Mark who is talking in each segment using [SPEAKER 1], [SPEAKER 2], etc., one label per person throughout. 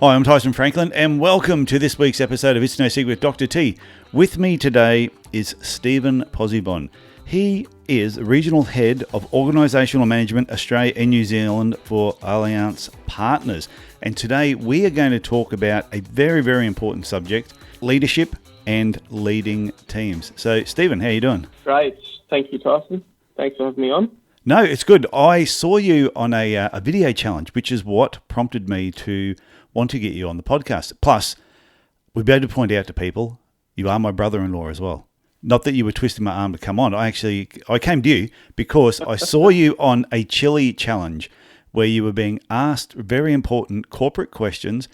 [SPEAKER 1] Hi, I'm Tyson Franklin, and welcome to this week's episode of It's No Secret with Dr. T. With me today is Stephen Pozzebon. He is Regional Head of Organisational Management Australia and New Zealand for Allianz Partners. And today we are going to talk about a very, very important subject, leadership and leading teams. So, Stephen, how are you doing?
[SPEAKER 2] Great. Thank you, Tyson. Thanks for having me on.
[SPEAKER 1] No, it's good. I saw you on a video challenge, which is what prompted me to want to get you on the podcast. Plus, we'd be able to point out to people, you are my brother-in-law as well. Not that you were twisting my arm to come on. I came to you because I saw you on a chili challenge where you were being asked very important corporate questions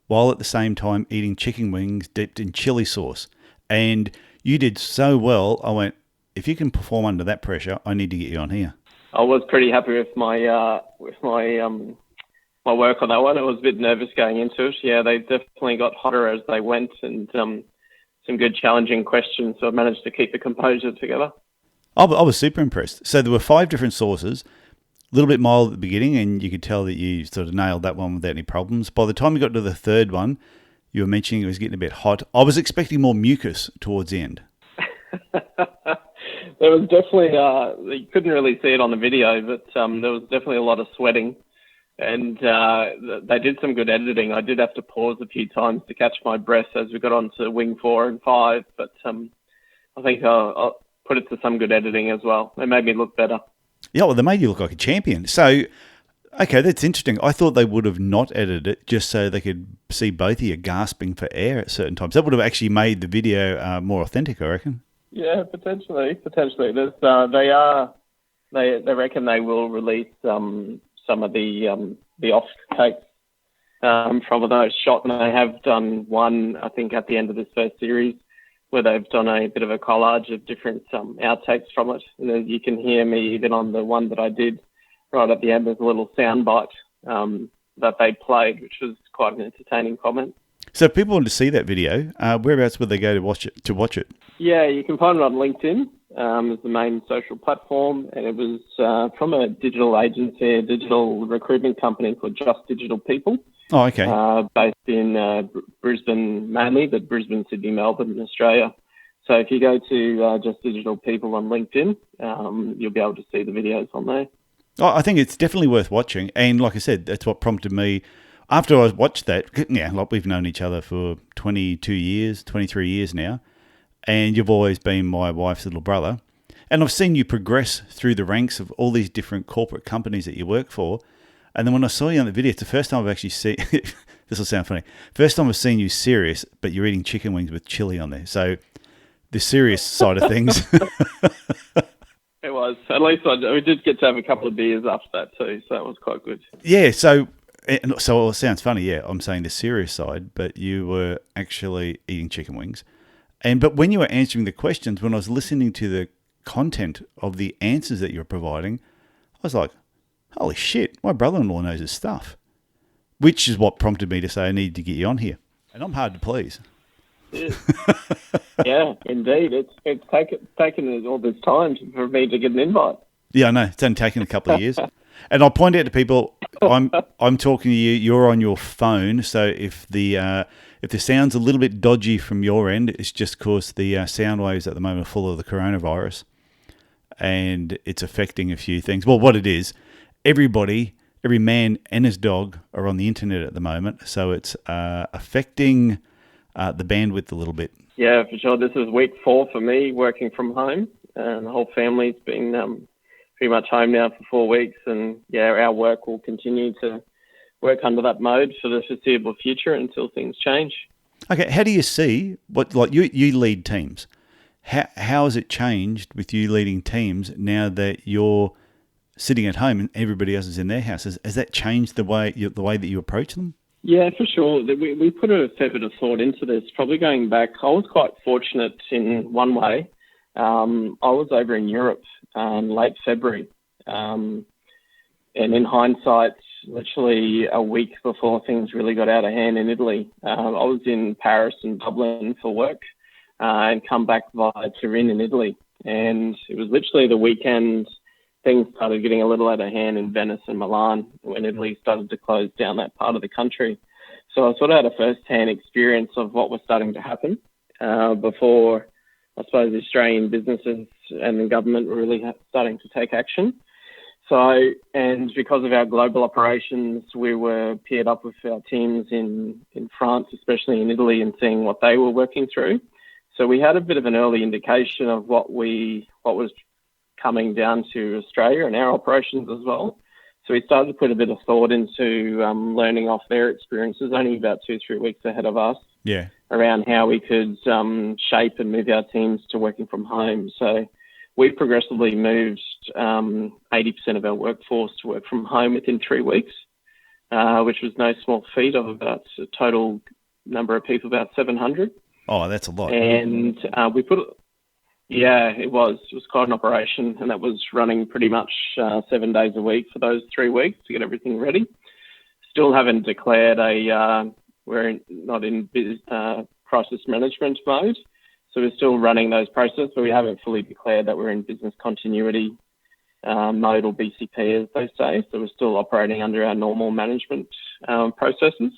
[SPEAKER 1] while at the same time eating chicken wings dipped in chili sauce. And you did so well, I went, if you can perform under that pressure, I need to get you on here.
[SPEAKER 2] I was pretty happy with my my work on that one. I was a bit nervous going into it. Yeah, they definitely got hotter as they went, and some good challenging questions. So I managed to keep the composure together.
[SPEAKER 1] I was super impressed. So there were 5 different sauces, a little bit mild at the beginning, and you could tell that you sort of nailed that one without any problems. By the time you got to the third one, you were mentioning it was getting a bit hot. I was expecting more mucus towards the end.
[SPEAKER 2] There was definitely, you couldn't really see it on the video, but there was definitely a lot of sweating. And they did some good editing. I did have to pause a few times to catch my breath as we got on to wing 4 and 5. But I think I'll put it to some good editing as well. They made me look better.
[SPEAKER 1] Yeah, well, they made you look like a champion. So, okay, that's interesting. I thought they would have not edited it just so they could see both of you gasping for air at certain times. That would have actually made the video more authentic, I reckon.
[SPEAKER 2] Yeah, potentially. There's, they reckon they will release some of the off takes from those shots, and they have done one, I think, at the end of this first series, where they've done a bit of a collage of different outtakes from it. And you can hear me even on the one that I did right at the end. There's a little sound bite that they played, which was quite an entertaining comment.
[SPEAKER 1] So if people want to see that video, whereabouts would they go to watch it?
[SPEAKER 2] Yeah, you can find it on LinkedIn as the main social platform, and it was from a digital agency, a digital recruitment company called Just Digital People.
[SPEAKER 1] Oh, okay.
[SPEAKER 2] Based in Brisbane mainly, but Brisbane, Sydney, Melbourne, in Australia. So if you go to Just Digital People on LinkedIn, you'll be able to see the videos on there.
[SPEAKER 1] Oh, I think it's definitely worth watching, and like I said, that's what prompted me. After I watched that, yeah, like we've known each other for 22 years, 23 years now, and you've always been my wife's little brother. And I've seen you progress through the ranks of all these different corporate companies that you work for. And then when I saw you on the video, it's the first time I've actually seen, this will sound funny, first time I've seen you serious, but you're eating chicken wings with chili on there. So the serious side of things.
[SPEAKER 2] It was. At least we did get to have a couple of beers after that too, so that was quite good.
[SPEAKER 1] Yeah, so it sounds funny, yeah, I'm saying the serious side, but you were actually eating chicken wings. But when you were answering the questions, when I was listening to the content of the answers that you were providing, I was like, holy shit, my brother-in-law knows his stuff, which is what prompted me to say I need to get you on here. And I'm hard to please.
[SPEAKER 2] Yeah, indeed. It's taken all this time for me to get an invite.
[SPEAKER 1] Yeah, I know. It's only taken a couple of years. And I'll point out to people, I'm talking to you, you're on your phone, so if the sound's a little bit dodgy from your end, it's just because the sound waves at the moment are full of the coronavirus, and it's affecting a few things. Well, what it is, every man and his dog are on the internet at the moment, so it's affecting the bandwidth a little bit.
[SPEAKER 2] Yeah, for sure. This is week 4 for me, working from home, and the whole family's been pretty much home now for 4 weeks, and yeah, our work will continue to work under that mode for the foreseeable future until things change. Okay,
[SPEAKER 1] how do you see you lead teams? How has it changed with you leading teams now that you're sitting at home and everybody else is in their houses? Has that changed the way that you approach them?
[SPEAKER 2] Yeah, for sure. We put a fair bit of thought into this. Probably going back, I was quite fortunate in one way. I was over in Europe late February, and in hindsight, literally a week before things really got out of hand in Italy, I was in Paris and Dublin for work, and come back via Turin in Italy. And it was literally the weekend things started getting a little out of hand in Venice and Milan when Italy started to close down that part of the country. So I sort of had a first-hand experience of what was starting to happen before, I suppose, Australian businesses and the government were really starting to take action. So, and because of our global operations, we were paired up with our teams in France, especially in Italy, and seeing what they were working through. So we had a bit of an early indication of what was coming down to Australia and our operations as well. So we started to put a bit of thought into learning off their experiences, only about 2-3 weeks ahead of us, around how we could shape and move our teams to working from home. So we progressively moved 80% of our workforce to work from home within 3 weeks, which was no small feat, of about a total number of people, about 700.
[SPEAKER 1] Oh, that's a lot.
[SPEAKER 2] And we put it was quite an operation, and that was running pretty much 7 days a week for those 3 weeks to get everything ready. Still haven't declared we're not in crisis management mode, so we're still running those processes, but we haven't fully declared that we're in business continuity mode, or BCP as they say. So we're still operating under our normal management processes.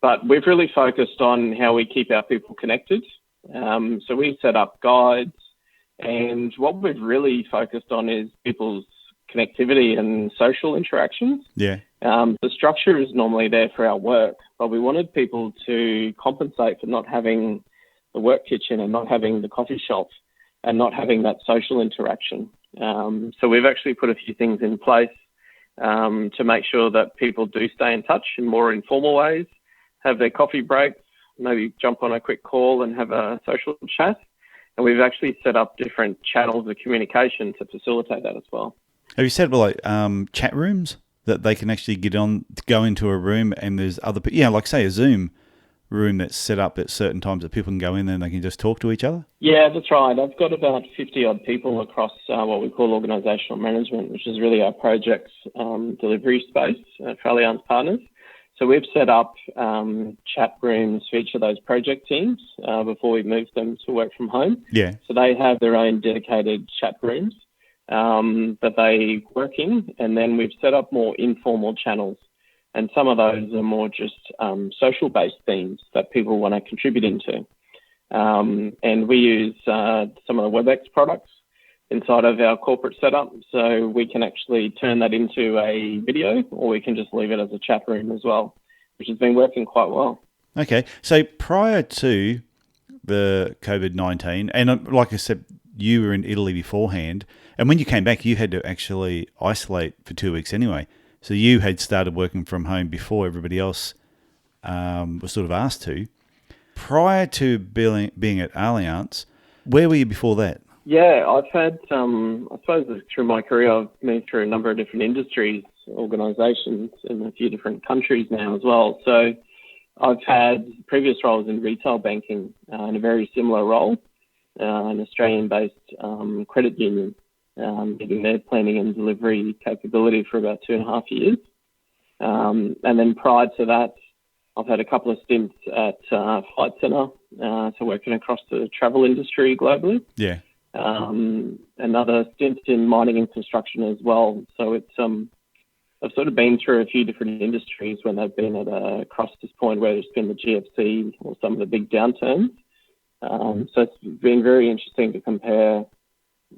[SPEAKER 2] But we've really focused on how we keep our people connected. So we set up guides, and what we've really focused on is people's connectivity and social interactions.
[SPEAKER 1] Yeah.
[SPEAKER 2] The structure is normally there for our work, but we wanted people to compensate for not having the work kitchen and not having the coffee shop and not having that social interaction. So we've actually put a few things in place to make sure that people do stay in touch in more informal ways, have their coffee breaks, maybe jump on a quick call and have a social chat. And we've actually set up different channels of communication to facilitate that as well.
[SPEAKER 1] Have you said chat rooms that they can actually go into a room, and there's other people, like say a Zoom room that's set up at certain times that people can go in there and they can just talk to each other? Yeah,
[SPEAKER 2] that's right. I've got about 50 odd people across what we call organisational management, which is really our projects delivery space for Allianz partners. So we've set up chat rooms for each of those project teams before we move them to work from home.
[SPEAKER 1] Yeah.
[SPEAKER 2] So they have their own dedicated chat rooms that they work in, and then we've set up more informal channels. And some of those are more just social-based themes that people want to contribute into. And we use some of the WebEx products inside of our corporate setup, so we can actually turn that into a video, or we can just leave it as a chat room as well, which has been working quite well.
[SPEAKER 1] Okay, so prior to the COVID-19, and like I said, you were in Italy beforehand, and when you came back, you had to actually isolate for 2 weeks anyway. So you had started working from home before everybody else was sort of asked to. Prior to being at Allianz, where were you before that?
[SPEAKER 2] Yeah, I've had, I suppose through my career, I've moved through a number of different industries, organisations in a few different countries now as well. So I've had previous roles in retail banking in a very similar role, an Australian-based credit union, leading their planning and delivery capability for about 2.5 years. And then prior to that, I've had a couple of stints at Flight Centre, so working across the travel industry globally.
[SPEAKER 1] Yeah.
[SPEAKER 2] Another stint in mining and construction as well. So it's I've sort of been through a few different industries when they've been at a crisis point where there's been the GFC or some of the big downturns. So it's been very interesting to compare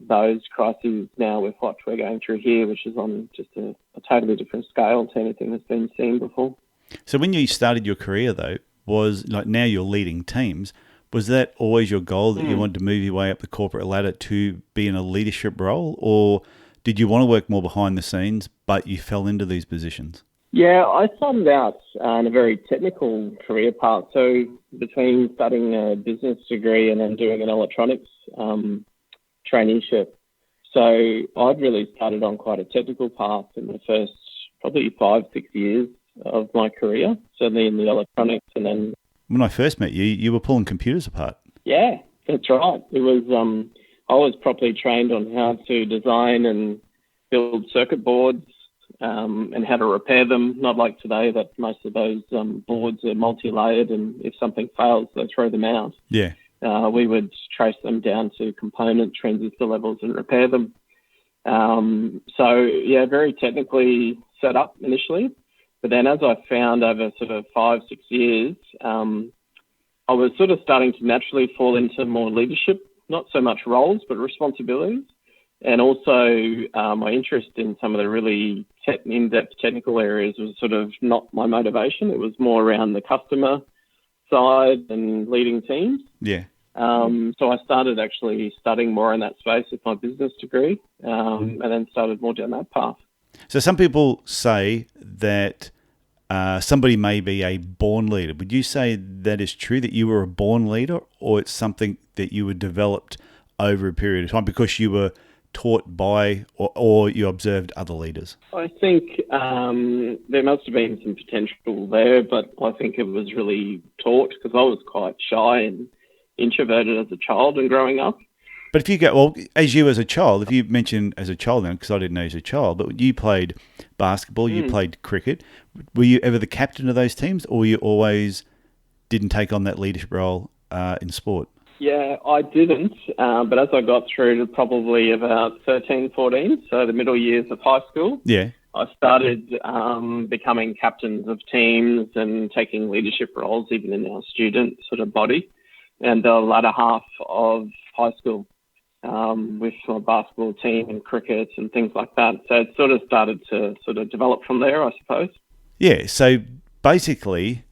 [SPEAKER 2] those crises now with what we're going through here, which is on just a totally different scale to anything that's been seen before.
[SPEAKER 1] So when you started your career, though, was like now you're leading teams. Was that always your goal, that you wanted to move your way up the corporate ladder to be in a leadership role, or did you want to work more behind the scenes, but you fell into these positions?
[SPEAKER 2] Yeah, I started out in a very technical career path. So between studying a business degree and then doing an electronics traineeship. So I'd really started on quite a technical path in the first probably 5-6 years of my career, certainly in the electronics. And then
[SPEAKER 1] when I first met you, you were pulling computers apart.
[SPEAKER 2] Yeah, that's right. It was I was properly trained on how to design and build circuit boards and how to repair them. Not like today that most of those boards are multi-layered, and if something fails, they throw them out.
[SPEAKER 1] Yeah.
[SPEAKER 2] We would trace them down to component transistor levels and repair them. So, yeah, very technically set up initially. But then as I found over sort of 5-6 years, I was sort of starting to naturally fall into more leadership, not so much roles, but responsibilities. And also my interest in some of the really in-depth technical areas was sort of not my motivation. It was more around the customer side and leading teams.
[SPEAKER 1] Yeah.
[SPEAKER 2] So I started actually studying more in that space with my business degree, and then started more down that path.
[SPEAKER 1] So some people say that somebody may be a born leader. Would you say that is true, that you were a born leader, or it's something that you were developed over a period of time because you were taught by or you observed other leaders?
[SPEAKER 2] I think there must have been some potential there, but I think it was really taught because I was quite shy and introverted as a child and growing up.
[SPEAKER 1] But if you go, well, as a child, if you mention as a child then, because I didn't know as a child, but you played basketball, you played cricket. Were you ever the captain of those teams, or you always didn't take on that leadership role in sport?
[SPEAKER 2] Yeah, I didn't. But as I got through to probably about 13, 14, so the middle years of high school,
[SPEAKER 1] yeah,
[SPEAKER 2] I started becoming captains of teams and taking leadership roles, even in our student sort of body, and the latter half of high school. With my basketball team and cricket and things like that. So it sort of started to sort of develop from there, I suppose.
[SPEAKER 1] Yeah, so basically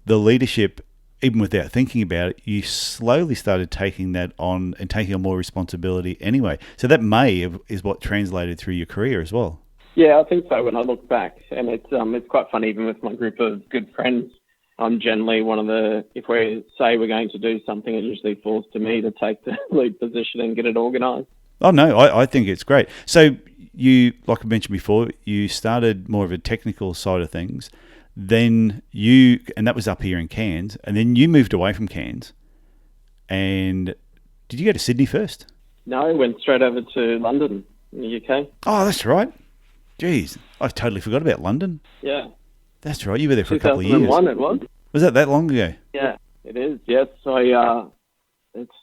[SPEAKER 1] the leadership, even without thinking about it, you slowly started taking that on and taking on more responsibility anyway. So that is what translated through your career as well.
[SPEAKER 2] Yeah, I think so when I look back. And it's quite fun, even with my group of good friends. I'm generally one of if we say we're going to do something, it usually falls to me to take the lead position and get it organised.
[SPEAKER 1] Oh, no, I think it's great. So you, like I mentioned before, you started more of a technical side of things. Then and that was up here in Cairns, and then you moved away from Cairns. And did you go to Sydney first?
[SPEAKER 2] No, I went straight over to London in the UK.
[SPEAKER 1] Oh, that's right. Jeez, I totally forgot about London.
[SPEAKER 2] Yeah.
[SPEAKER 1] That's right. You were there for a couple of years.
[SPEAKER 2] 2001 it was.
[SPEAKER 1] Was that long ago?
[SPEAKER 2] Yeah, it is. Yes. It's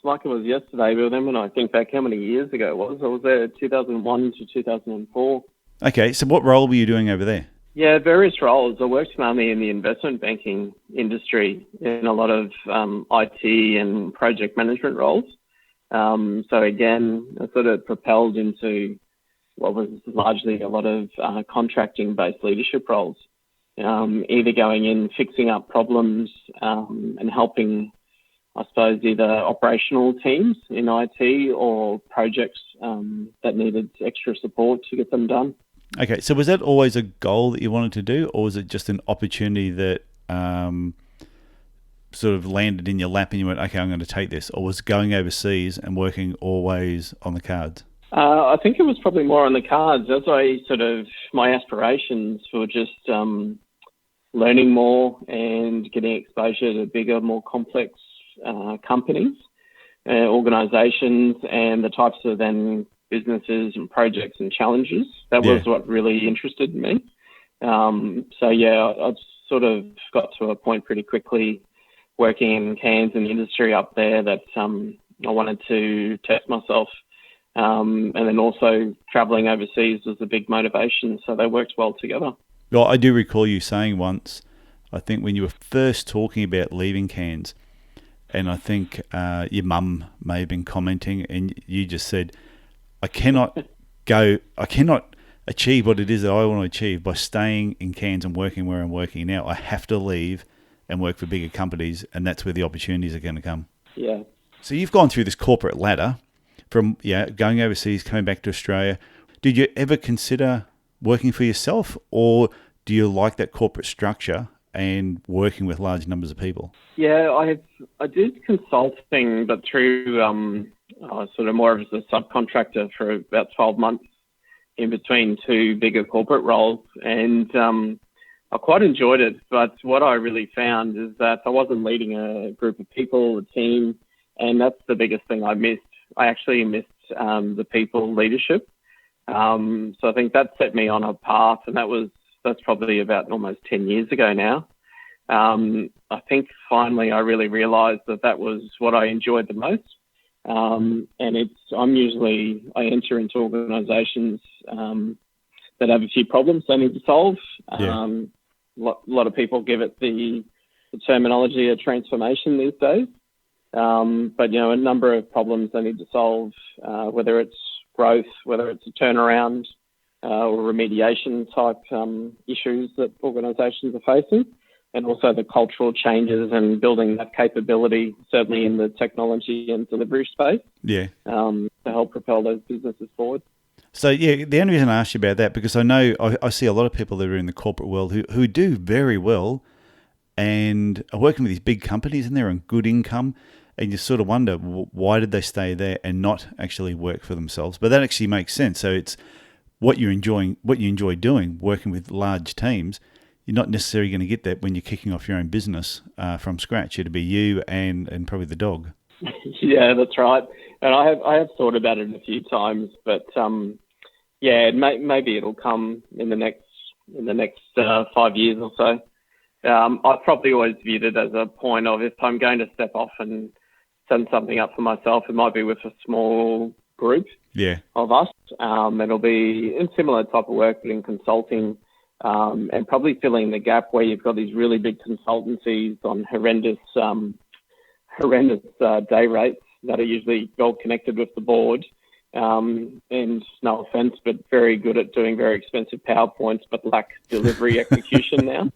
[SPEAKER 2] like it was yesterday, but then when I think back how many years ago it was, I was there 2001 to 2004.
[SPEAKER 1] Okay, so what role were you doing over there?
[SPEAKER 2] Yeah, various roles. I worked mainly in the investment banking industry in a lot of IT and project management roles. So again, I sort of propelled into what was largely a lot of contracting-based leadership roles. Either going in, fixing up problems, and helping, I suppose, either operational teams in IT or projects that needed extra support to get them done.
[SPEAKER 1] Okay, so was that always a goal that you wanted to do, or was it just an opportunity that sort of landed in your lap and you went, okay, I'm going to take this, or was going overseas and working always on the cards?
[SPEAKER 2] I think it was probably more on the cards. As my aspirations were just learning more and getting exposure to bigger, more complex companies, organisations, and the types of then businesses and projects and challenges. That was what really interested me. I sort of got to a point pretty quickly working in Cairns and the industry up there that I wanted to test myself. And then also travelling overseas was a big motivation, so they worked well together.
[SPEAKER 1] Well, I do recall you saying once, I think when you were first talking about leaving Cairns, and I think your mum may have been commenting, and you just said, I cannot achieve what it is that I want to achieve by staying in Cairns and working where I'm working now. I have to leave and work for bigger companies, and that's where the opportunities are going to come.
[SPEAKER 2] Yeah.
[SPEAKER 1] So you've gone through this corporate ladder from going overseas, coming back to Australia. Did you ever consider working for yourself, or do you like that corporate structure and working with large numbers of people?
[SPEAKER 2] Yeah, I did consulting, but through sort of more as a subcontractor for about 12 months in between two bigger corporate roles, and I quite enjoyed it. But what I really found is that I wasn't leading a group of people, a team, and that's the biggest thing I missed. I actually missed the people leadership. So I think that set me on a path, and that's probably about almost 10 years ago now. I think finally I really realised that was what I enjoyed the most. And I enter into organisations that have a few problems they need to solve. lot of people give it the terminology of transformation these days. But, a number of problems they need to solve, whether it's growth, whether it's a turnaround, or remediation type issues that organisations are facing, and also the cultural changes and building that capability, certainly in the technology and delivery space, to help propel those businesses forward.
[SPEAKER 1] So, the only reason I asked you about that, because I know I see a lot of people that are in the corporate world who do very well and are working with these big companies and they're on good income, and you sort of wonder, why did they stay there and not actually work for themselves? But that actually makes sense. So it's what you enjoy doing, working with large teams. You're not necessarily going to get that when you're kicking off your own business from scratch. It'll be you and probably the dog.
[SPEAKER 2] Yeah, that's right. And I have thought about it a few times, but maybe it'll come in the next 5 years or so. I've probably always viewed it as a point of, if I'm going to step off and set something up for myself, it might be with a small group of us. It'll be in similar type of work, but in consulting, and probably filling the gap where you've got these really big consultancies on horrendous day rates that are usually well connected with the board. And no offense, but very good at doing very expensive PowerPoints, but lack delivery execution now.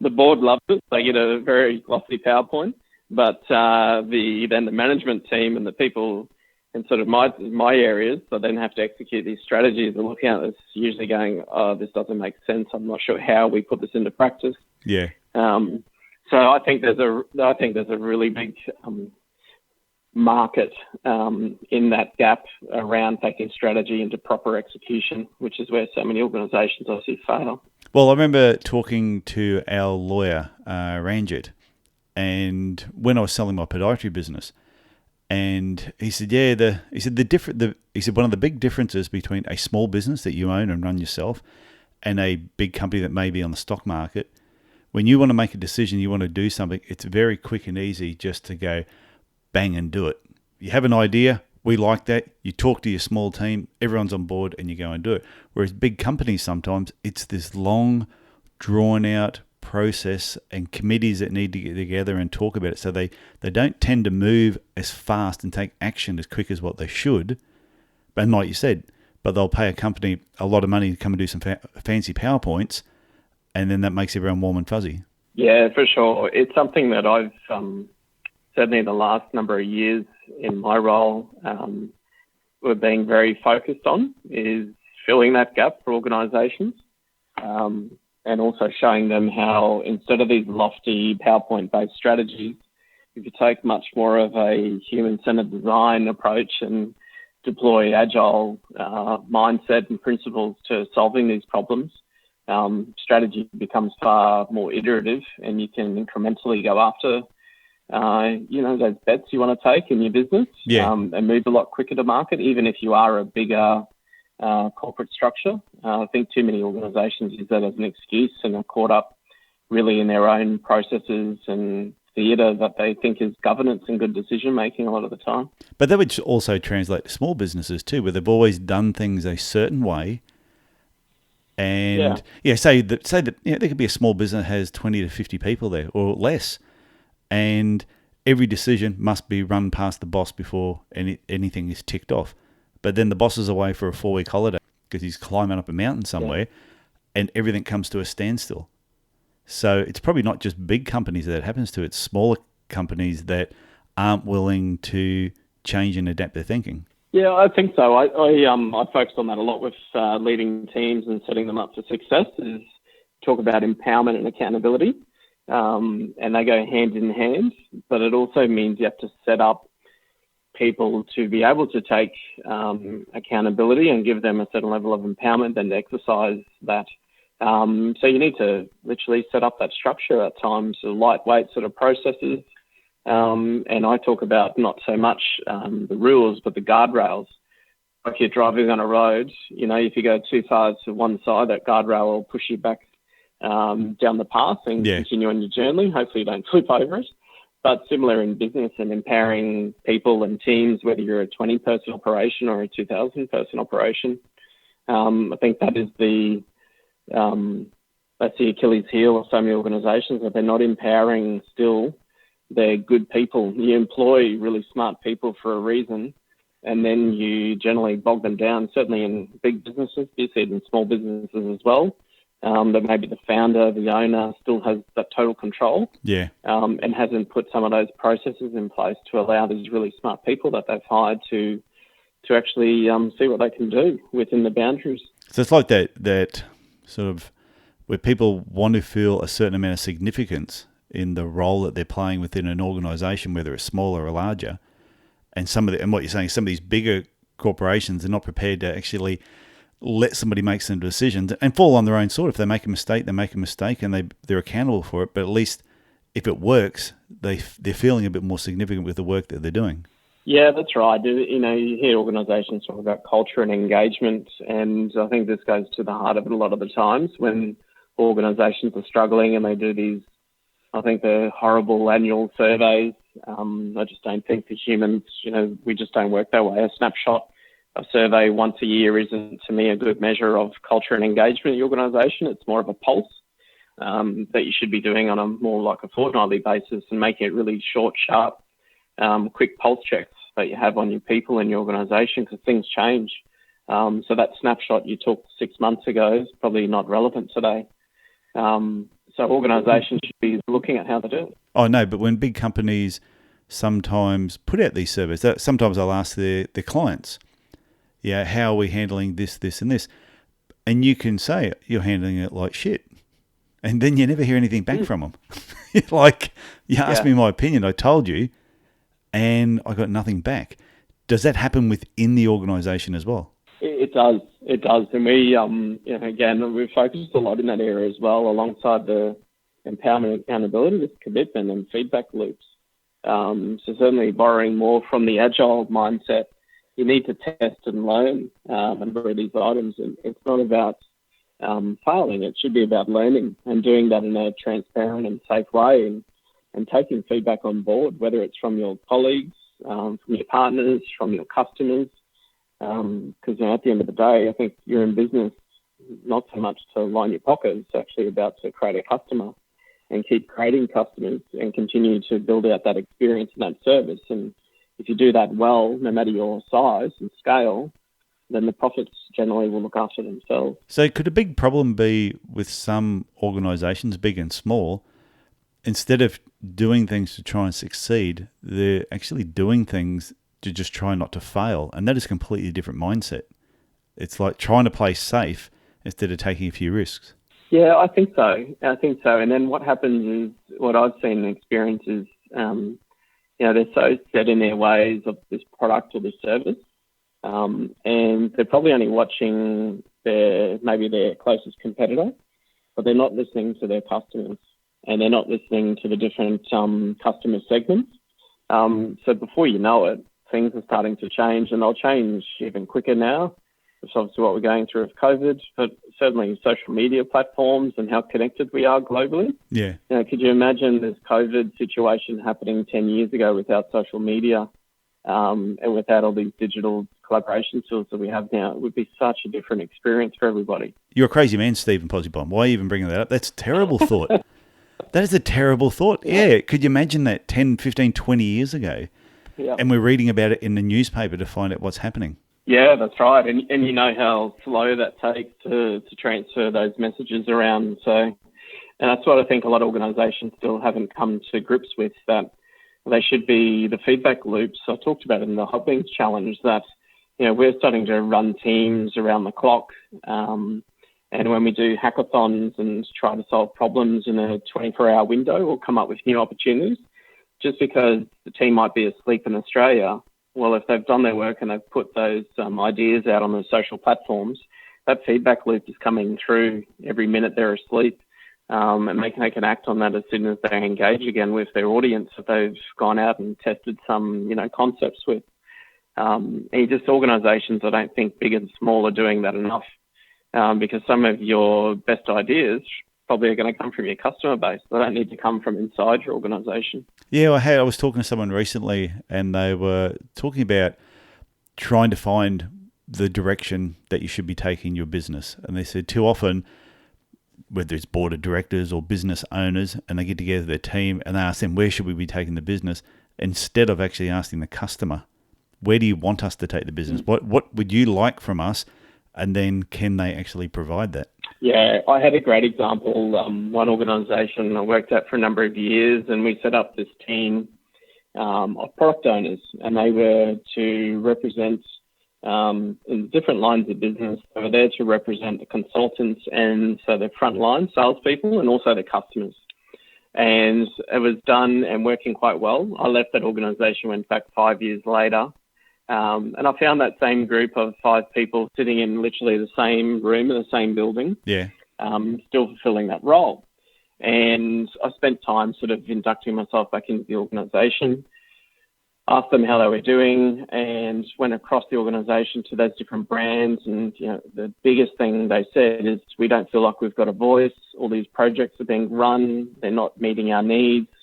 [SPEAKER 2] The board loves it. They get a very glossy PowerPoint, but the management team and the people in sort of my areas that then have to execute these strategies are looking at this, usually going, "Oh, this doesn't make sense. I'm not sure how we put this into practice."
[SPEAKER 1] Yeah.
[SPEAKER 2] So I think there's a really big market in that gap around taking strategy into proper execution, which is where so many organisations I see fail.
[SPEAKER 1] Well, I remember talking to our lawyer, Ranjit, and when I was selling my podiatry business, and he said, one of the big differences between a small business that you own and run yourself and a big company that may be on the stock market, when you want to make a decision, you want to do something, it's very quick and easy just to go bang and do it. You have an idea, we like that, you talk to your small team, everyone's on board, and you go and do it. Whereas big companies, sometimes it's this long, drawn-out process and committees that need to get together and talk about it. So they don't tend to move as fast and take action as quick as what they should. And like you said, but they'll pay a company a lot of money to come and do some fancy PowerPoints, and then that makes everyone warm and fuzzy. Yeah,
[SPEAKER 2] for sure. It's something that I've certainly in the last number of years in my role, we're being very focused on, is filling that gap for organisations, and also showing them how, instead of these lofty PowerPoint-based strategies, if you take much more of a human-centered design approach and deploy agile mindset and principles to solving these problems, strategy becomes far more iterative, and you can incrementally go after those bets you want to take in your business, and move a lot quicker to market, even if you are a bigger corporate structure. I think too many organisations use that as an excuse and are caught up really in their own processes and theatre that they think is governance and good decision making a lot of the time.
[SPEAKER 1] But that would also translate to small businesses too, where they've always done things a certain way. And say that there could be a small business that has 20 to 50 people there or less, and every decision must be run past the boss before anything is ticked off. But then the boss is away for a 4-week holiday because he's climbing up a mountain somewhere, and everything comes to a standstill. So it's probably not just big companies that it happens to; it's smaller companies that aren't willing to change and adapt their thinking.
[SPEAKER 2] Yeah, I think so. I focus on that a lot with leading teams and setting them up for success, is talk about empowerment and accountability. And they go hand in hand, but it also means you have to set up people to be able to take accountability and give them a certain level of empowerment and exercise that. So you need to literally set up that structure at times, so lightweight sort of processes. And I talk about not so much the rules, but the guardrails. Like you're driving on a road, if you go too far to one side, that guardrail will push you back down the path and continue on your journey. Hopefully you don't flip over it. But similar in business and empowering people and teams, whether you're a 20-person operation or a 2,000-person operation, I think that is the that's the Achilles heel of so many organisations, that they're not empowering still their good people. You employ really smart people for a reason, and then you generally bog them down, certainly in big businesses, you see it in small businesses as well, that maybe the founder, the owner still has that total control, and hasn't put some of those processes in place to allow these really smart people that they've hired to actually see what they can do within the boundaries.
[SPEAKER 1] So it's like that sort of where people want to feel a certain amount of significance in the role that they're playing within an organisation, whether it's smaller or larger. And and what you're saying, some of these bigger corporations are not prepared to actually let somebody make some decisions and fall on their own sword. If they make a mistake, they make a mistake, and they're accountable for it. But at least if it works, they're feeling a bit more significant with the work that they're doing.
[SPEAKER 2] Yeah, that's right. You hear organisations talk about culture and engagement, and I think this goes to the heart of it a lot of the times when organisations are struggling and they do these, I think, the horrible annual surveys. I just don't think for humans, we just don't work that way. A snapshot, a survey once a year isn't, to me, a good measure of culture and engagement in the organisation. It's more of a pulse that you should be doing on a more like a fortnightly basis and making it really short, sharp, quick pulse checks that you have on your people in your organisation, because things change. So that snapshot you took 6 months ago is probably not relevant today. So organisations should be looking at how they do it.
[SPEAKER 1] Oh, no, but when big companies sometimes put out these surveys, sometimes I'll ask their clients, how are we handling this, and this? And you can say you're handling it like shit. And then you never hear anything back from them. Like, you asked me my opinion, I told you, and I got nothing back. Does that happen within the organisation as well?
[SPEAKER 2] It does. And we, again, we've focused a lot in that area as well, alongside the empowerment and accountability with commitment and feedback loops. So certainly borrowing more from the agile mindset, you need to test and learn and build these items. And it's not about failing. It should be about learning and doing that in a transparent and safe way, and taking feedback on board, whether it's from your colleagues, from your partners, from your customers. Because at the end of the day, I think you're in business not so much to line your pockets. It's actually about to create a customer and keep creating customers and continue to build out that experience and that service. And if you do that well, no matter your size and scale, then the profits generally will look after themselves.
[SPEAKER 1] So could a big problem be with some organisations, big and small, instead of doing things to try and succeed, they're actually doing things to just try not to fail? And that is a completely different mindset. It's like trying to play safe instead of taking a few risks.
[SPEAKER 2] Yeah, I think so. And then what happens is, what I've seen and experienced is, they're so set in their ways of this product or this service, and they're probably only watching their closest competitor, but they're not listening to their customers, and they're not listening to the different customer segments. So before you know it, things are starting to change, and they'll change even quicker now. It's obviously what we're going through with COVID, but certainly social media platforms and how connected we are globally.
[SPEAKER 1] Yeah.
[SPEAKER 2] Could you imagine this COVID situation happening 10 years ago without social media and without all these digital collaboration tools that we have now? It would be such a different experience for everybody.
[SPEAKER 1] You're a crazy man, Stephen Pozzebon. Why are you even bringing that up? That's a terrible thought. That is a terrible thought. Yeah. Could you imagine that 10, 15, 20 years ago?
[SPEAKER 2] Yeah.
[SPEAKER 1] And we're reading about it in the newspaper to find out what's happening.
[SPEAKER 2] Yeah, that's right. And you know how slow that takes to transfer those messages around. So, and that's what I think a lot of organisations still haven't come to grips with, that they should be the feedback loops. I talked about it in the Hot Wings Challenge that, we're starting to run teams around the clock. And when we do hackathons and try to solve problems in a 24-hour window or come up with new opportunities, just because the team might be asleep in Australia, well, if they've done their work and they've put those ideas out on the social platforms, that feedback loop is coming through every minute they're asleep, and they can act on that as soon as they engage again with their audience that they've gone out and tested some, concepts with. And just organisations, I don't think big and small are doing that enough, because some of your best ideas probably are going to come from your customer base. They don't need to come from inside your organisation.
[SPEAKER 1] Yeah, I was talking to someone recently, and they were talking about trying to find the direction that you should be taking your business. And they said too often whether it's board of directors or business owners, and they get together their team and they ask them, where should we be taking the business? Instead of actually asking the customer, where do you want us to take the business? What would you like from us? And then can they actually provide that?
[SPEAKER 2] Yeah, I had a great example. One organisation I worked at for a number of years, and we set up this team of product owners, and they were to represent in different lines of business. They were there to represent the consultants and so the frontline salespeople and also the customers. And it was done and working quite well. I left that organisation, went back 5 years later. And I found that same group of 5 people sitting in literally the same room in the same building, still fulfilling that role. And I spent time sort of inducting myself back into the organisation, asked them how they were doing, and went across the organisation to those different brands. And, the biggest thing they said is, we don't feel like we've got a voice. All these projects are being run. They're not meeting our needs,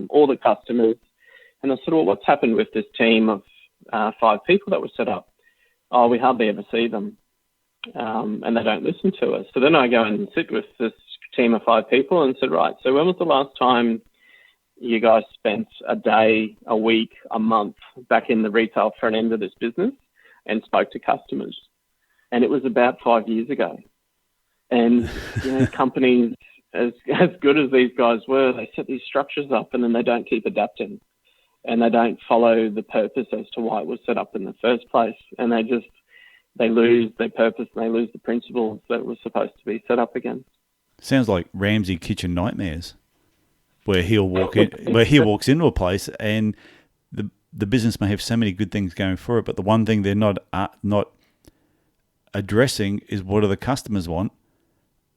[SPEAKER 2] all the customers. And I said, well, what's happened with this team of 5 people that were set up? Oh, we hardly ever see them, and they don't listen to us. So then I go and sit with this team of 5 people and said, right, so when was the last time you guys spent a day, a week, a month back in the retail front end of this business and spoke to customers? And it was about 5 years ago. And companies, as good as these guys were, they set these structures up and then they don't keep adapting. And they don't follow the purpose as to why it was set up in the first place. And they lose their purpose and they lose the principles that it was supposed to be set up again.
[SPEAKER 1] Sounds like Ramsey Kitchen Nightmares, where he walks into a place and the business may have so many good things going for it, but the one thing they're not addressing is, what do the customers want?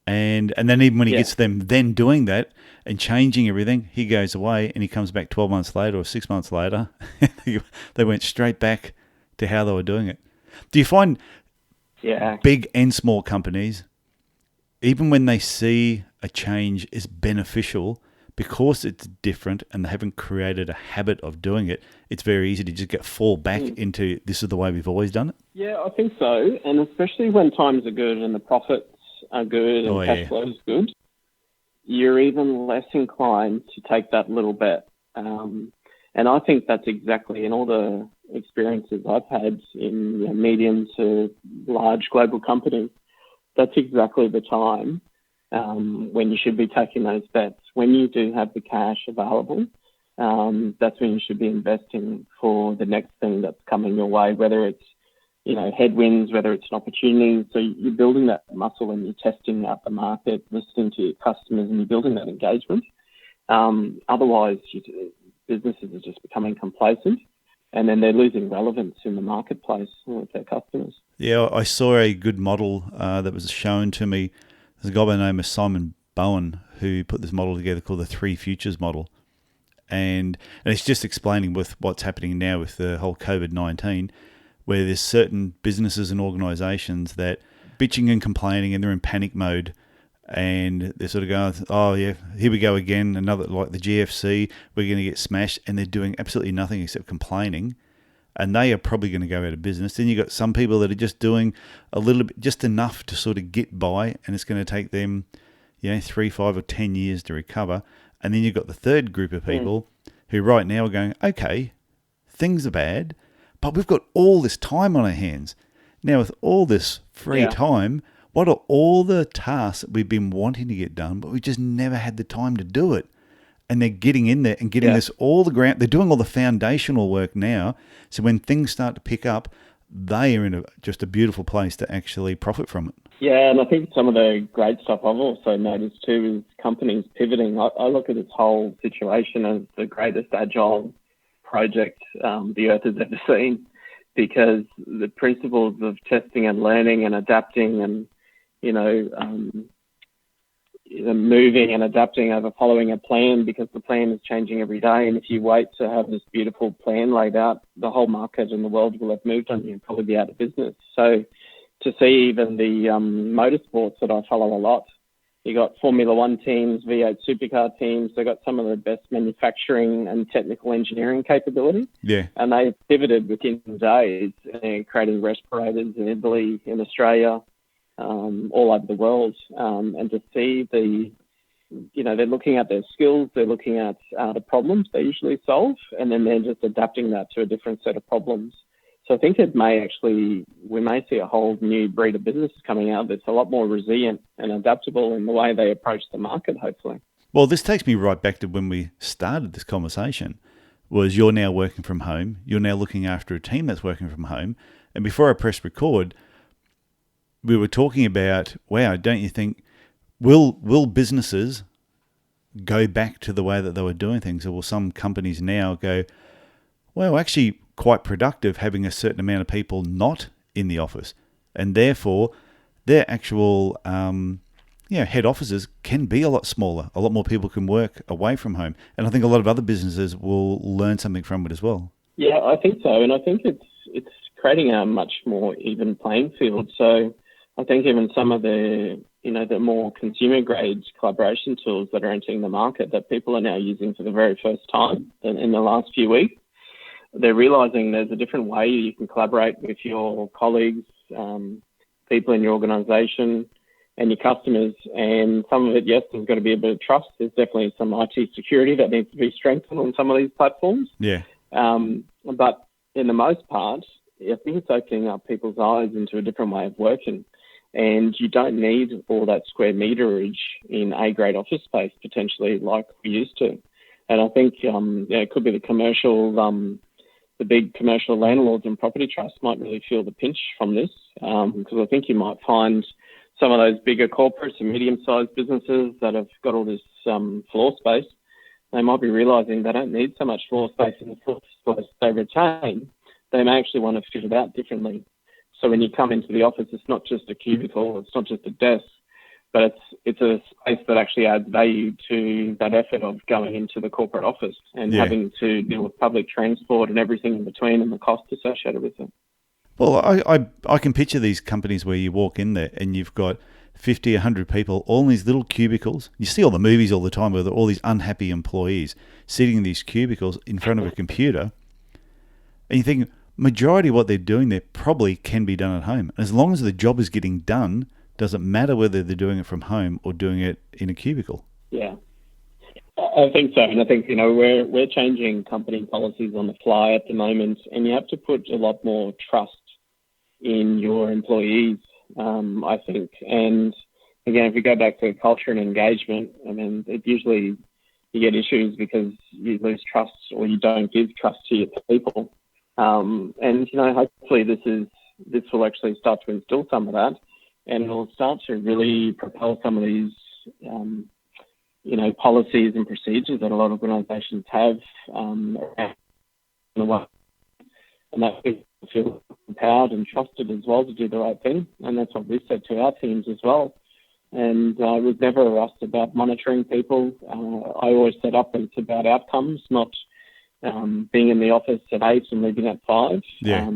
[SPEAKER 1] And then even when he gets them then doing that and changing everything, he goes away and he comes back 12 months later or 6 months later. They went straight back to how they were doing it. Do you find big and small companies, even when they see a change is beneficial, because it's different and they haven't created a habit of doing it, it's very easy to just fall back into, this is the way we've always done it? Yeah,
[SPEAKER 2] I think so. And especially when times are good and the profits are good and cash flow is good, you're even less inclined to take that little bet. And I think that's exactly, in all the experiences I've had in medium to large global companies, that's exactly the time when you should be taking those bets. When you do have the cash available, that's when you should be investing for the next thing that's coming your way, whether it's headwinds, whether it's an opportunity. So you're building that muscle and you're testing out the market, listening to your customers, and you're building that engagement. Otherwise, businesses are just becoming complacent, and then they're losing relevance in the marketplace with their customers. Yeah,
[SPEAKER 1] I saw a good model that was shown to me. There's a guy by the name of Simon Bowen who put this model together called the 3 Futures model. And it's just explaining with what's happening now with the whole COVID-19, where there's certain businesses and organisations that bitching and complaining and they're in panic mode, and they're sort of going, oh yeah, here we go again, another, like the GFC, we're going to get smashed, and they're doing absolutely nothing except complaining, and they are probably going to go out of business. Then you've got some people that are just doing a little bit, just enough to sort of get by, and it's going to take them 3, 5 or 10 years to recover. And then you've got the third group of people who right now are going, okay, things are bad, but we've got all this time on our hands. Now, with all this free time, what are all the tasks that we've been wanting to get done, but we just never had the time to do it? And they're getting in there and getting this all the ground. They're doing all the foundational work now. So when things start to pick up, they are in just a beautiful place to actually profit from it.
[SPEAKER 2] Yeah, and I think some of the great stuff I've also noticed too is companies pivoting. I look at this whole situation as the greatest agile project the Earth has ever seen, because the principles of testing and learning and adapting and, moving and adapting over following a plan, because the plan is changing every day. And if you wait to have this beautiful plan laid out, the whole market and the world will have moved on you and probably be out of business. So to see even the motorsports that I follow a lot, you got Formula One teams, V8 supercar teams. They got some of the best manufacturing and technical engineering capability.
[SPEAKER 1] Yeah.
[SPEAKER 2] And they pivoted within days, creating respirators in Italy, in Australia, all over the world, and to see they're looking at their skills, they're looking at the problems they usually solve, and then they're just adapting that to a different set of problems. So I think we may see a whole new breed of businesses coming out that's a lot more resilient and adaptable in the way they approach the market, hopefully.
[SPEAKER 1] Well, this takes me right back to when we started this conversation, was you're now working from home, you're now looking after a team that's working from home, and before I pressed record, we were talking about, wow, don't you think, will businesses go back to the way that they were doing things, or will some companies now go, well, actually quite productive having a certain amount of people not in the office, and therefore their actual head offices can be a lot smaller. A lot more people can work away from home. And I think a lot of other businesses will learn something from it as well.
[SPEAKER 2] Yeah, I think so. And I think it's creating a much more even playing field. So I think even some of the more consumer grade collaboration tools that are entering the market that people are now using for the very first time in the last few weeks, they're realizing there's a different way you can collaborate with your colleagues, people in your organization, and your customers. And some of it, yes, there's got to be a bit of trust. There's definitely some IT security that needs to be strengthened on some of these platforms.
[SPEAKER 1] Yeah.
[SPEAKER 2] But in the most part, I think it's opening up people's eyes into a different way of working. And you don't need all that square meterage in A-grade office space, potentially, like we used to. And I think it could be the big commercial landlords and property trusts might really feel the pinch from this, because I think you might find some of those bigger corporates and medium-sized businesses that have got all this floor space, they might be realising they don't need so much floor space in the floor space they retain. They may actually want to fit it out differently. So when you come into the office, it's not just a cubicle, it's not just a desk, but it's a space that actually adds value to that effort of going into the corporate office and having to deal with public transport and everything in between and the cost associated with it.
[SPEAKER 1] Well, I can picture these companies where you walk in there and you've got 50, 100 people, all in these little cubicles. You see all the movies all the time with all these unhappy employees sitting in these cubicles in front of a computer. And you think, majority of what they're doing there probably can be done at home. And as long as the job is getting done, doesn't matter whether they're doing it from home or doing it in a cubicle.
[SPEAKER 2] Yeah, I think so. And I think, we're changing company policies on the fly at the moment, and you have to put a lot more trust in your employees, I think. And again, if we go back to culture and engagement, I mean, it usually you get issues because you lose trust or you don't give trust to your people. And hopefully this will actually start to instill some of that, and it will start to really propel some of these, policies and procedures that a lot of organisations have around the way, and that people feel empowered and trusted as well to do the right thing. And that's what we've said to our teams as well. And we've never asked about monitoring people. I always set up it's about outcomes, not being in the office at 8 and leaving at 5.
[SPEAKER 1] Yeah.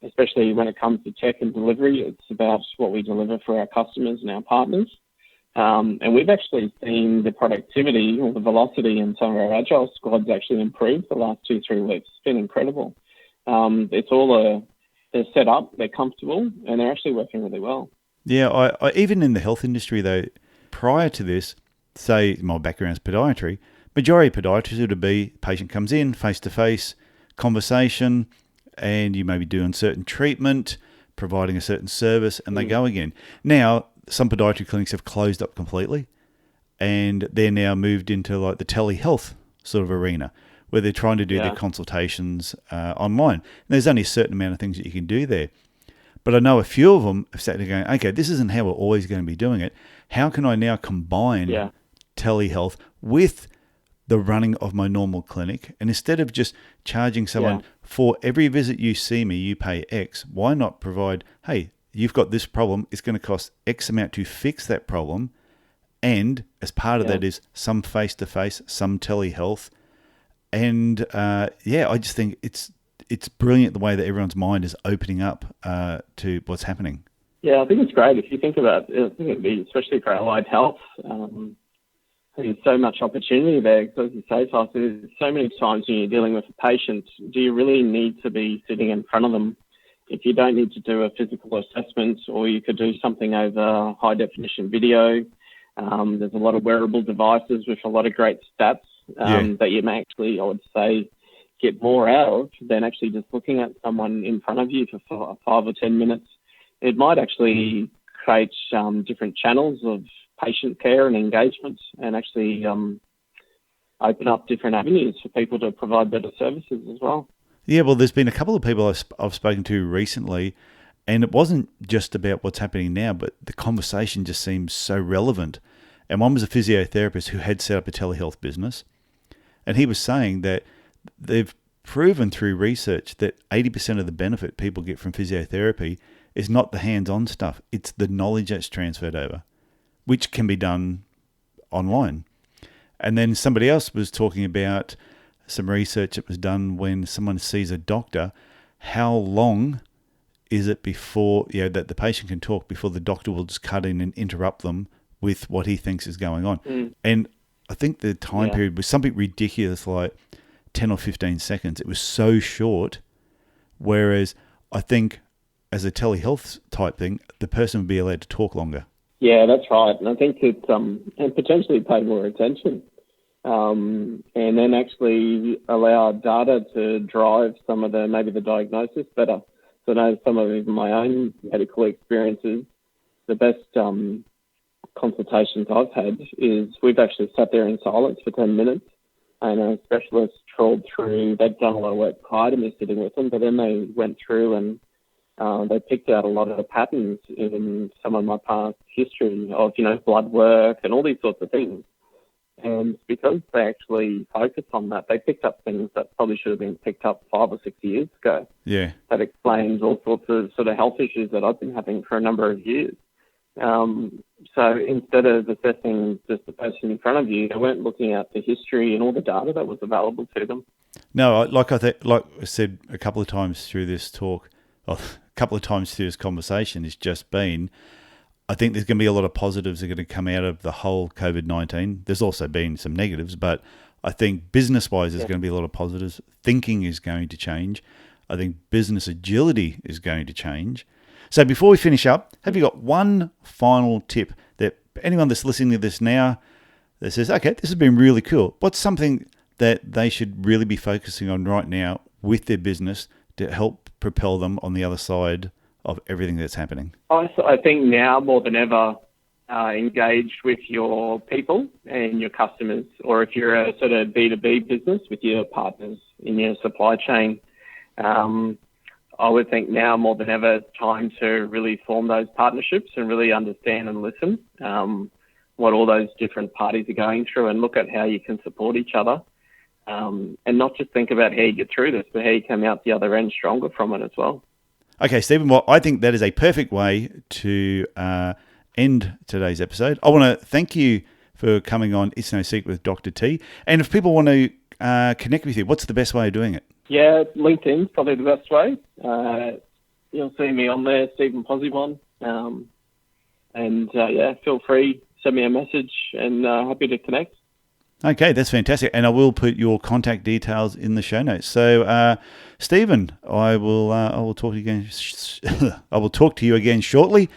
[SPEAKER 2] Especially when it comes to tech and delivery, it's about what we deliver for our customers and our partners. And we've actually seen the productivity or the velocity in some of our agile squads actually improve the last 2-3 weeks. It's been incredible. It's all they're set up, they're comfortable, and they're actually working really well.
[SPEAKER 1] Yeah, I even in the health industry though, prior to this, say my background's podiatry, majority of podiatrists would be patient comes in, face-to-face conversation, and you may be doing certain treatment, providing a certain service, and they go again. Now, some podiatry clinics have closed up completely, and they're now moved into like the telehealth sort of arena, where they're trying to do their consultations online. And there's only a certain amount of things that you can do there. But I know a few of them have sat there going, okay, this isn't how we're always going to be doing it. How can I now combine telehealth with the running of my normal clinic? And instead of just charging someone for every visit you see me, you pay X, why not provide, hey, you've got this problem, it's going to cost X amount to fix that problem. And as part of that is some face-to-face, some telehealth. And I just think it's brilliant the way that everyone's mind is opening up to what's happening.
[SPEAKER 2] Yeah, I think it's great. If you think about it, I think it'd be, especially for allied health, there's so much opportunity there. Because as you say, Tyson, so many times when you're dealing with a patient, do you really need to be sitting in front of them if you don't need to do a physical assessment, or you could do something over high definition video. There's a lot of wearable devices with a lot of great stats that you may actually, I would say, get more out of than actually just looking at someone in front of you for 5 or 10 minutes. It might actually create different channels of patient care and engagement, and actually open up different avenues for people to provide better services as well.
[SPEAKER 1] Yeah, well, there's been a couple of people I've spoken to recently, and it wasn't just about what's happening now, but the conversation just seems so relevant. And one was a physiotherapist who had set up a telehealth business, and he was saying that they've proven through research that 80% of the benefit people get from physiotherapy is not the hands-on stuff. It's the knowledge that's transferred over, which can be done online. And then somebody else was talking about some research that was done when someone sees a doctor. How long is it before, that the patient can talk before the doctor will just cut in and interrupt them with what he thinks is going on? And I think the time period was something ridiculous, like 10 or 15 seconds. It was so short. Whereas I think as a telehealth type thing, the person would be allowed to talk longer.
[SPEAKER 2] Yeah, that's right. And I think it's and potentially pay more attention, and then actually allow data to drive some of maybe the diagnosis better. So I know some of even my own medical experiences, the best consultations I've had is we've actually sat there in silence for 10 minutes, and a specialist trawled through. They'd done a lot of work prior to me sitting with them, but then they went through and they picked out a lot of the patterns in some of my past history of, blood work and all these sorts of things. And because they actually focused on that, they picked up things that probably should have been picked up 5 or 6 years ago. Yeah. That explains all sorts of sort of health issues that I've been having for a number of years. So instead of assessing just the person in front of you, they weren't looking at the history and all the data that was available to them.
[SPEAKER 1] No, like I said a couple of times through this talk, a couple of times through this conversation, it's just been, I think there's going to be a lot of positives that are going to come out of the whole COVID-19. There's also been some negatives, but I think business-wise there's going to be a lot of positives. Thinking is going to change. I think business agility is going to change. So before we finish up, have you got one final tip that anyone that's listening to this now that says, okay, this has been really cool. What's something that they should really be focusing on right now with their business to help propel them on the other side of everything that's happening?
[SPEAKER 2] I think now more than ever, engaged with your people and your customers, or if you're a sort of B2B business with your partners in your supply chain, I would think now more than ever it's time to really form those partnerships and really understand and listen what all those different parties are going through, and look at how you can support each other, and not just think about how you get through this, but how you come out the other end stronger from it as well.
[SPEAKER 1] Okay, Stephen, well, I think that is a perfect way to end today's episode. I want to thank you for coming on It's No Secret with Dr. T. And if people want to connect with you, what's the best way of doing it?
[SPEAKER 2] Yeah, LinkedIn's probably the best way. You'll see me on there, Stephen Pozzebon. Feel free, send me a message, and happy to connect.
[SPEAKER 1] Okay, that's fantastic. And I will put your contact details in the show notes. So, Stephen, I will talk to you again. I will talk to you again shortly,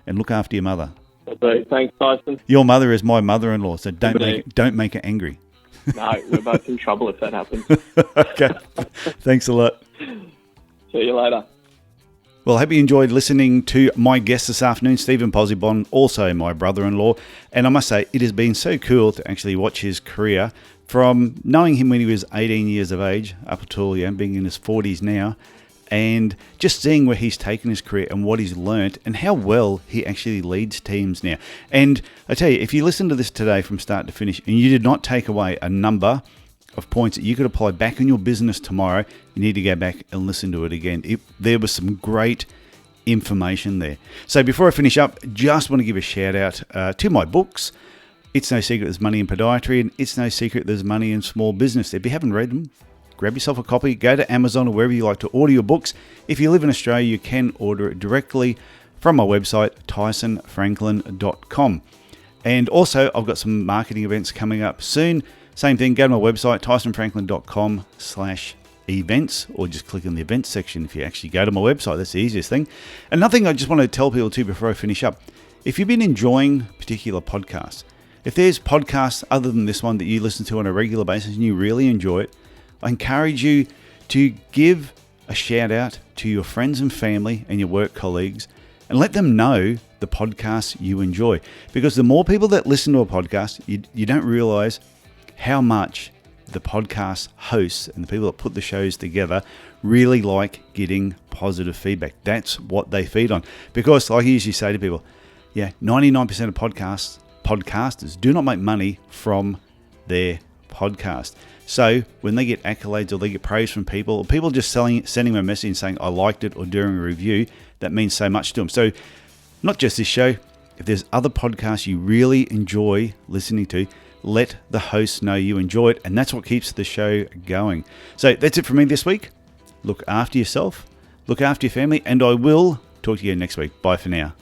[SPEAKER 1] and look after your mother.
[SPEAKER 2] So, thanks, Tyson.
[SPEAKER 1] Your mother is my mother-in-law, so don't make her angry.
[SPEAKER 2] No, we're both in trouble if that happens.
[SPEAKER 1] Okay, thanks a lot.
[SPEAKER 2] See you later.
[SPEAKER 1] Well, I hope you enjoyed listening to my guest this afternoon, Stephen Pozzebon, also my brother-in-law. And I must say, it has been so cool to actually watch his career from knowing him when he was 18 years of age up until being in his 40s now, and just seeing where he's taken his career and what he's learnt and how well he actually leads teams now. And I tell you, if you listen to this today from start to finish and you did not take away a number of points that you could apply back in your business tomorrow, you need to go back and listen to it again. There was some great information there. So before I finish up, just want to give a shout out to my books. It's No Secret There's Money in Podiatry, and It's No Secret There's Money in Small Business. If you haven't read them, grab yourself a copy, go to Amazon or wherever you like to order your books. If you live in Australia, you can order it directly from my website, tysonfranklin.com. And also, I've got some marketing events coming up soon. Same thing, go to my website, tysonfranklin.com/events. events, or just click on the events section. If you actually go to my website, that's the easiest thing. Another thing I just want to tell people too before I finish up, if you've been enjoying particular podcasts, if there's podcasts other than this one that you listen to on a regular basis and you really enjoy it, I encourage you to give a shout out to your friends and family and your work colleagues and let them know the podcasts you enjoy. Because the more people that listen to a podcast, you don't realize how much the podcast hosts and the people that put the shows together really like getting positive feedback. That's what they feed on. Because like I usually say to people, 99% of podcasters do not make money from their podcast. So when they get accolades or they get praise from people, or people just sending them a message and saying, I liked it, or doing a review, that means so much to them. So not just this show, if there's other podcasts you really enjoy listening to, let the hosts know you enjoy it, and that's what keeps the show going. So that's it for me this week. Look after yourself, look after your family, and I will talk to you next week. Bye for now.